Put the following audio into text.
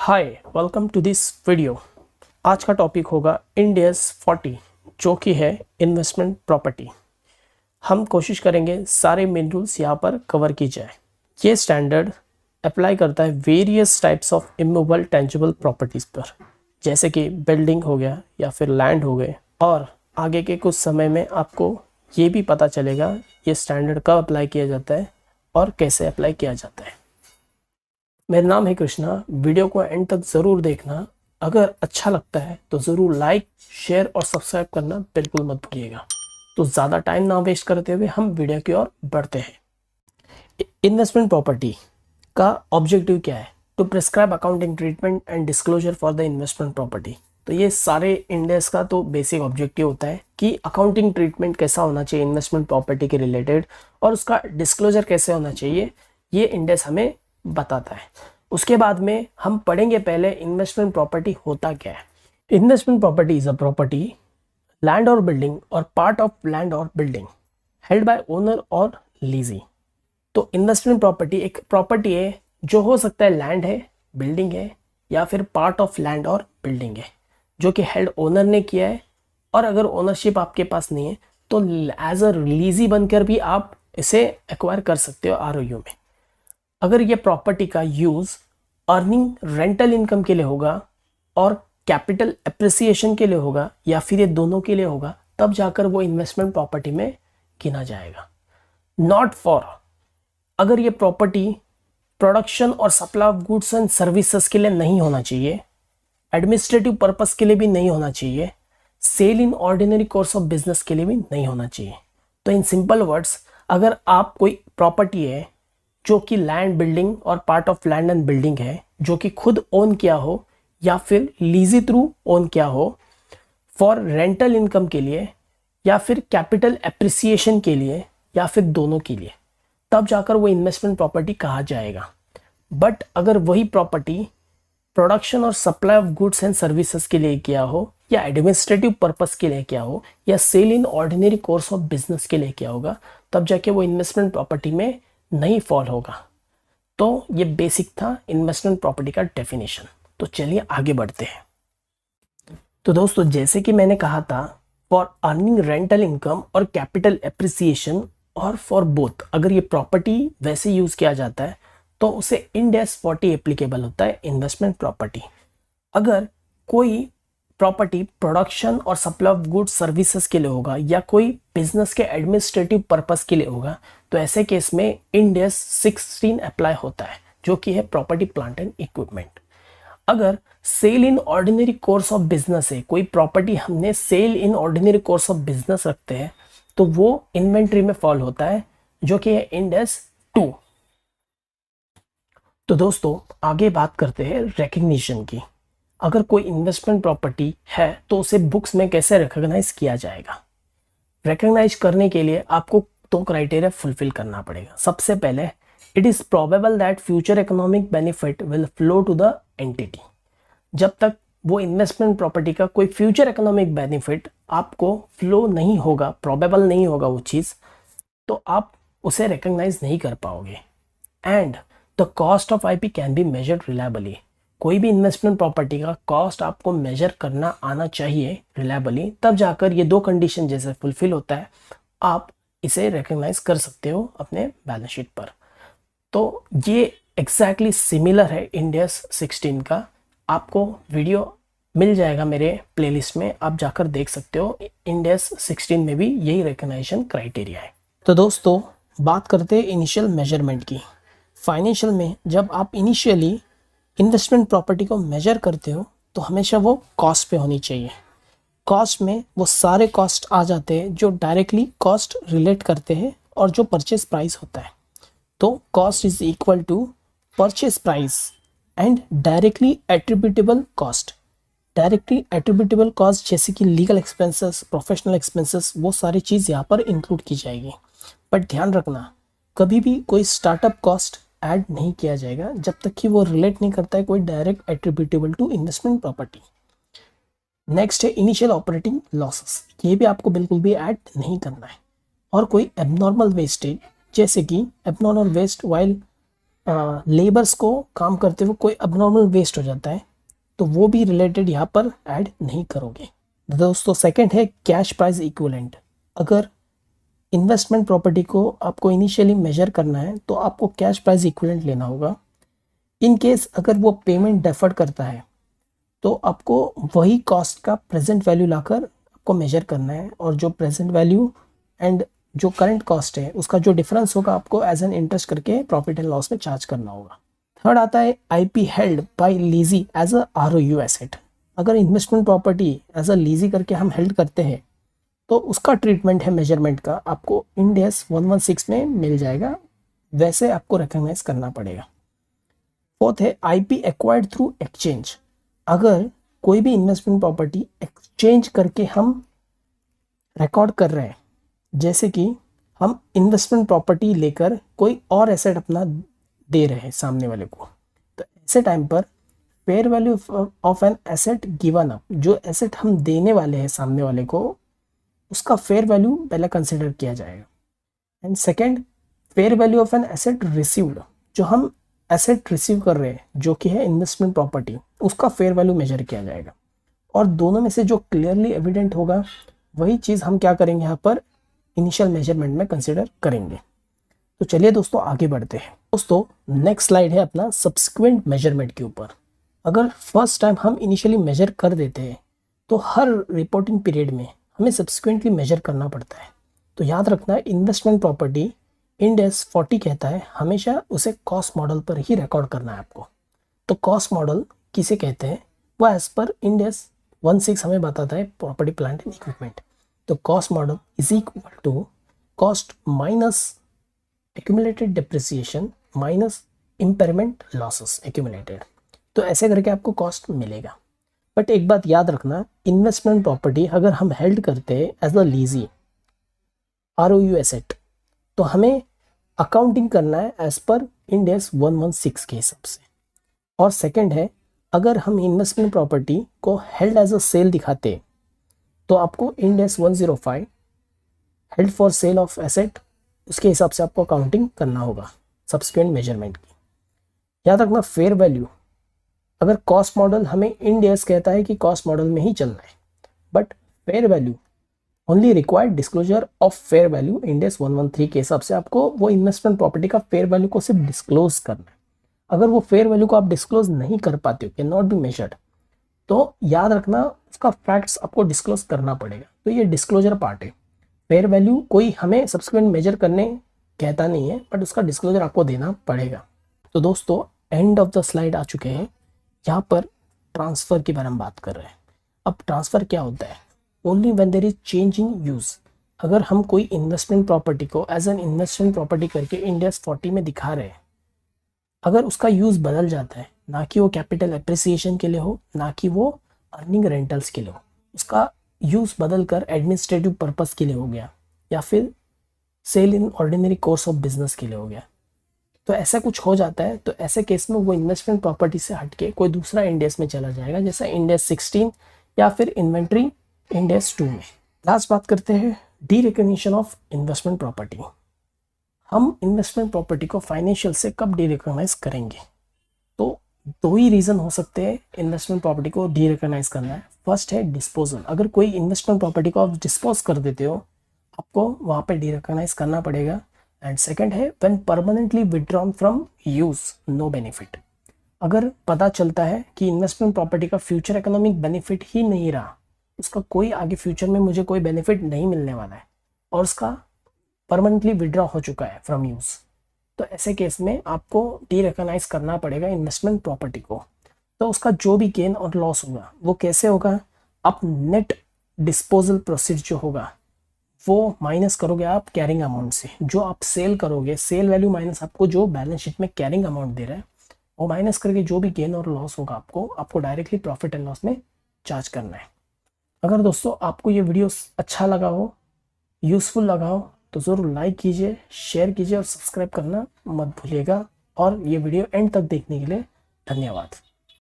Hi welcome to this video. आज का topic होगा इंडियस 40 जो कि है इन्वेस्टमेंट प्रॉपर्टी। हम कोशिश करेंगे सारे मेन रूल्स यहाँ पर कवर की जाए। ये स्टैंडर्ड अप्लाई करता है various types of immovable tangible properties पर, जैसे कि बिल्डिंग हो गया या फिर लैंड हो गए। और आगे के कुछ समय में आपको ये भी पता चलेगा ये स्टैंडर्ड कब अप्लाई किया जाता है और कैसे अप्लाई किया जाता है। मेरा नाम है कृष्णा। वीडियो को एंड तक ज़रूर देखना। अगर अच्छा लगता है तो ज़रूर लाइक, शेयर और सब्सक्राइब करना बिल्कुल मत भूलिएगा। तो ज़्यादा टाइम ना वेस्ट करते हुए हम वीडियो की ओर बढ़ते हैं। इन्वेस्टमेंट प्रॉपर्टी का ऑब्जेक्टिव क्या है? To prescribe accounting treatment and disclosure for the investment property. तो ये सारे इंडेस का तो बेसिक ऑब्जेक्टिव होता है कि अकाउंटिंग ट्रीटमेंट कैसा होना चाहिए इन्वेस्टमेंट प्रॉपर्टी के रिलेटेड और उसका डिस्क्लोजर कैसे होना चाहिए, ये इंडेस हमें बताता है। उसके बाद में हम पढ़ेंगे पहले इन्वेस्टमेंट प्रॉपर्टी होता क्या है। Investment property is a property, land और बिल्डिंग और पार्ट ऑफ लैंड और बिल्डिंग हेल्ड बाय ओनर और लीजी। तो इन्वेस्टमेंट प्रॉपर्टी एक प्रॉपर्टी है जो हो सकता है लैंड है, बिल्डिंग है या फिर पार्ट ऑफ लैंड और बिल्डिंग है, जो कि हेल्ड ओनर ने किया है। और अगर ओनरशिप आपके पास नहीं है तो एज अ लीजी बनकर भी आप इसे एक्वायर कर सकते हो आरओयू में। अगर ये प्रॉपर्टी का यूज़ अर्निंग रेंटल इनकम के लिए होगा और कैपिटल एप्रिसिएशन के लिए होगा या फिर ये दोनों के लिए होगा, तब जाकर वो इन्वेस्टमेंट प्रॉपर्टी में गिना जाएगा। नॉट फॉर, अगर ये प्रॉपर्टी प्रोडक्शन और supply of goods and services के लिए नहीं होना चाहिए, एडमिनिस्ट्रेटिव पर्पस के लिए भी नहीं होना चाहिए, sale in ordinary course of business के लिए भी नहीं होना चाहिए। तो इन सिंपल वर्ड्स, अगर आप कोई प्रॉपर्टी है जो कि लैंड, बिल्डिंग और part of land and building है, जो कि खुद ओन किया हो या फिर लीजी थ्रू ओन किया हो फॉर रेंटल इनकम के लिए या फिर कैपिटल एप्रिसिएशन के लिए या फिर दोनों के लिए, तब जाकर वो इन्वेस्टमेंट प्रॉपर्टी कहा जाएगा। बट अगर वही प्रॉपर्टी प्रोडक्शन और supply of goods and services के लिए किया हो या एडमिनिस्ट्रेटिव पर्पस के लिए किया हो या sale in ordinary course of business के लिए किया होगा, तब जाके वो इन्वेस्टमेंट प्रॉपर्टी में नहीं फॉल होगा। तो ये बेसिक था इन्वेस्टमेंट प्रॉपर्टी का डेफिनेशन। तो चलिए आगे बढ़ते हैं। तो दोस्तों, जैसे कि मैंने कहा था, फॉर अर्निंग रेंटल इनकम और कैपिटल एप्रिसिएशन और फॉर बोथ, अगर ये प्रॉपर्टी वैसे यूज किया जाता है तो उसे इंड एस 40 एप्लीकेबल होता है इन्वेस्टमेंट प्रॉपर्टी। अगर कोई प्रॉपर्टी प्रोडक्शन और सप्लाई ऑफ गुड्स सर्विसेज के लिए होगा या कोई बिजनेस के एडमिनिस्ट्रेटिव पर्पस के लिए होगा, तो ऐसे केस में इंड एस 16 अप्लाई होता है, जो कि है प्रॉपर्टी, प्लांट एंड इक्विपमेंट। अगर sale in ordinary course of business है, कोई प्रॉपर्टी हमने sale in ordinary course of business रखते हैं, तो वो इन्वेंट्री में फॉल होता है, जो कि है इंड एस 2। तो दोस्तों, आगे बात करते हैं रिकग्निशन की। अगर कोई इन्वेस्टमेंट प्रॉपर्टी है तो उसे बुक्स में कैसे रिकॉग्नाइज किया जाएगा? रिकॉग्नाइज करने के लिए आपको 2 क्राइटेरिया फुलफिल करना पड़ेगा। सबसे पहले, it is probable that future economic benefit will flow to the entity. जब तक वो इन्वेस्टमेंट प्रॉपर्टी का कोई फ्यूचर इकोनॉमिक बेनिफिट आपको फ्लो नहीं होगा, प्रोबेबल नहीं होगा वो चीज़, तो आप उसे रिकॉग्नाइज नहीं कर पाओगे। And the cost of IP can be measured reliably. कोई भी इन्वेस्टमेंट प्रॉपर्टी का कॉस्ट आपको मेजर करना आना चाहिए रिलायबली, तब जाकर ये 2 कंडीशन जैसे फुलफिल होता है, आप इसे रिकॉग्नाइज कर सकते हो अपने बैलेंस शीट पर। तो ये एग्जैक्टली सिमिलर है इंड एस 16 का। आपको वीडियो मिल जाएगा मेरे प्लेलिस्ट में, आप जाकर देख सकते हो। इंड एस 16 में भी यही रिकॉग्नाइजेशन क्राइटेरिया है। तो दोस्तों, बात करते हैं इनिशियल मेजरमेंट की। फाइनेंशियल में जब आप इनिशियली इन्वेस्टमेंट प्रॉपर्टी को मेजर करते हो तो हमेशा वो कॉस्ट पे होनी चाहिए। कॉस्ट में वो सारे कॉस्ट आ जाते हैं जो डायरेक्टली कॉस्ट रिलेट करते हैं और जो परचेज प्राइस होता है। तो cost is equal to purchase price and directly attributable cost. Directly attributable cost जैसे कि लीगल एक्सपेंसेस, प्रोफेशनल एक्सपेंसेस, वो सारी चीज़ यहाँ पर इंक्लूड की जाएगी। बट ध्यान रखना, कभी भी कोई स्टार्टअप कॉस्ट ऐड नहीं किया जाएगा जब तक कि वो रिलेट नहीं करता है कोई direct attributable to investment property. Next है इनिशियल ऑपरेटिंग लॉसेस। ये भी आपको बिल्कुल भी ऐड नहीं करना है। और कोई एबनॉर्मल वेस्टेज, जैसे कि एबनॉर्मल वेस्ट वाइल लेबर्स को काम करते हुए कोई अबनॉर्मल वेस्ट हो जाता है तो वो भी रिलेटेड यहाँ पर ऐड नहीं करोगे। दोस्तों सेकंड है कैश प्राइस इक्विवेलेंट। अगर इन्वेस्टमेंट प्रॉपर्टी को आपको इनिशियली मेजर करना है तो आपको कैश प्राइस इक्विवेलेंट लेना होगा। इन केस अगर वो पेमेंट डेफर्ड करता है तो आपको वही कॉस्ट का प्रेजेंट वैल्यू लाकर आपको मेजर करना है, और जो प्रेजेंट वैल्यू एंड जो करंट कॉस्ट है उसका जो डिफरेंस होगा आपको एज एन इंटरेस्ट करके प्रॉफिट एंड लॉस में चार्ज करना होगा। थर्ड आता है IP held by lessee as a ROU asset. अगर investment property as a lessee करके हम हेल्ड करते हैं तो उसका ट्रीटमेंट है मेजरमेंट का आपको इंड एस 116 में मिल जाएगा, वैसे आपको रिकॉग्नाइज करना पड़ेगा। फोर्थ है आईपी एक्वायर्ड थ्रू एक्सचेंज। अगर कोई भी इन्वेस्टमेंट प्रॉपर्टी एक्सचेंज करके हम रिकॉर्ड कर रहे हैं, जैसे कि हम इन्वेस्टमेंट प्रॉपर्टी लेकर कोई और एसेट अपना दे रहे हैं सामने वाले को, तो ऐसे टाइम पर fair value of an asset given up, जो एसेट हम देने वाले हैं सामने वाले को, उसका फेयर वैल्यू पहले कंसिडर किया जाएगा। And second fair value of an asset received, जो हम एसेट रिसीव कर रहे हैं जो कि है इन्वेस्टमेंट प्रॉपर्टी, उसका फेयर वैल्यू मेजर किया जाएगा। और दोनों में से जो क्लियरली एविडेंट होगा वही चीज़ हम क्या करेंगे यहाँ पर इनिशियल मेजरमेंट में कंसिडर करेंगे। तो चलिए दोस्तों आगे बढ़ते हैं। दोस्तों नेक्स्ट स्लाइड है अपना सब्सिक्वेंट मेजरमेंट के ऊपर। अगर फर्स्ट टाइम हम इनिशियली मेजर कर देते हैं तो हर रिपोर्टिंग पीरियड में हमें सब्सिक्वेंटली मेजर करना पड़ता है। तो याद रखना इन्वेस्टमेंट प्रॉपर्टी इंड एस 40 कहता है हमेशा उसे कॉस्ट मॉडल पर ही रिकॉर्ड करना है आपको। तो कॉस्ट मॉडल किसे कहते हैं, वो एज पर इंड एस 16 हमें बताता है प्रॉपर्टी प्लांट एंड इक्विपमेंट। तो cost model is equal to cost minus accumulated depreciation minus impairment losses accumulated. तो ऐसे करके आपको कॉस्ट मिलेगा। बट एक बात याद रखना, इन्वेस्टमेंट प्रॉपर्टी अगर हम हेल्ड करते हैं एज अ लीजी आरओयू एसेट तो हमें अकाउंटिंग करना है एज पर इंड एस 116 के हिसाब से। और सेकंड है अगर हम इन्वेस्टमेंट प्रॉपर्टी को हेल्ड एज अ सेल दिखाते तो आपको end S 105 held for sale of asset, उसके हिसाब से आपको अकाउंटिंग करना होगा सब्सिक्वेंट मेजरमेंट की। याद रखना फेयर वैल्यू, अगर कॉस्ट मॉडल हमें इंड एस कहता है कि कॉस्ट मॉडल में ही चलना है, but fair value only required disclosure of fair value end S 113 के हिसाब से आपको वो इन्वेस्टमेंट प्रॉपर्टी का फेयर वैल्यू को सिर्फ डिस्क्लोज करना है। अगर वो फेयर वैल्यू को आप डिस्क्लोज नहीं कर पाते हो, कैन नॉट बी मेजर्ड, तो याद रखना उसका फैक्ट्स आपको डिस्क्लोज करना पड़ेगा। तो ये डिस्क्लोजर पार्ट है। फेयर वैल्यू कोई हमें सब्सिक्वेंट मेजर करने कहता नहीं है, बट उसका डिस्क्लोजर आपको देना पड़ेगा। तो दोस्तों एंड ऑफ द स्लाइड आ चुके हैं। यहाँ पर ट्रांसफ़र के बारे में बात कर रहे हैं। अब ट्रांसफ़र क्या होता है, only when there is change in use. अगर हम कोई इन्वेस्टमेंट प्रॉपर्टी को एज एन इन्वेस्टमेंट प्रॉपर्टी करके इंड एस 40 में दिखा रहे हैं, अगर उसका यूज़ बदल जाता है, ना कि वो कैपिटल एप्रिसिएशन के लिए हो, ना कि वो अर्निंग रेंटल्स के लिए हो, उसका यूज़ बदल कर एडमिनिस्ट्रेटिव पर्पस के लिए हो गया या फिर sale in ordinary course of business के लिए हो गया, तो ऐसा कुछ हो जाता है, तो ऐसे केस में वो इन्वेस्टमेंट प्रॉपर्टी से हटके कोई दूसरा इंड एस में चला जाएगा, जैसा इंड एस 16 या फिर इन्वेंट्री इंड एस 2 में। लास्ट बात करते हैं D recognition of investment property. हम इन्वेस्टमेंट प्रॉपर्टी को फाइनेंशियल से कब डी रिकॉग्नाइज करेंगे, तो दो ही रीज़न हो सकते हैं इन्वेस्टमेंट प्रॉपर्टी को डी रिकॉग्नाइज करना है। फर्स्ट है डिस्पोजल, अगर कोई इन्वेस्टमेंट प्रॉपर्टी को आप डिस्पोज कर देते हो आपको वहाँ पे डी रिकॉग्नाइज करना पड़ेगा। एंड सेकंड है when permanently withdrawn from use no benefit, अगर पता चलता है कि इन्वेस्टमेंट प्रॉपर्टी का फ्यूचर इकोनॉमिक बेनिफिट ही नहीं रहा, उसका कोई आगे फ्यूचर में मुझे कोई बेनिफिट नहीं मिलने वाला है और उसका परमानेंटली विड्रॉ हो चुका है फ्रॉम यूज, तो ऐसे केस में आपको डी रिकॉग्नाइज करना पड़ेगा इन्वेस्टमेंट प्रॉपर्टी को। तो उसका जो भी गेन और लॉस होगा वो कैसे होगा, आप नेट डिस्पोजल प्रोसीड जो होगा वो माइनस करोगे आप कैरिंग अमाउंट से, जो आप सेल करोगे सेल वैल्यू माइनस आपको जो बैलेंस शीट में कैरिंग अमाउंट दे रहा है वो माइनस करके जो भी गेन और लॉस होगा आपको डायरेक्टली प्रॉफिट एंड लॉस में चार्ज करना है। अगर दोस्तों आपको ये वीडियो अच्छा लगा हो, यूज़फुल लगा हो, तो ज़रूर लाइक कीजिए, शेयर कीजिए और सब्सक्राइब करना मत भूलिएगा। और ये वीडियो एंड तक देखने के लिए धन्यवाद।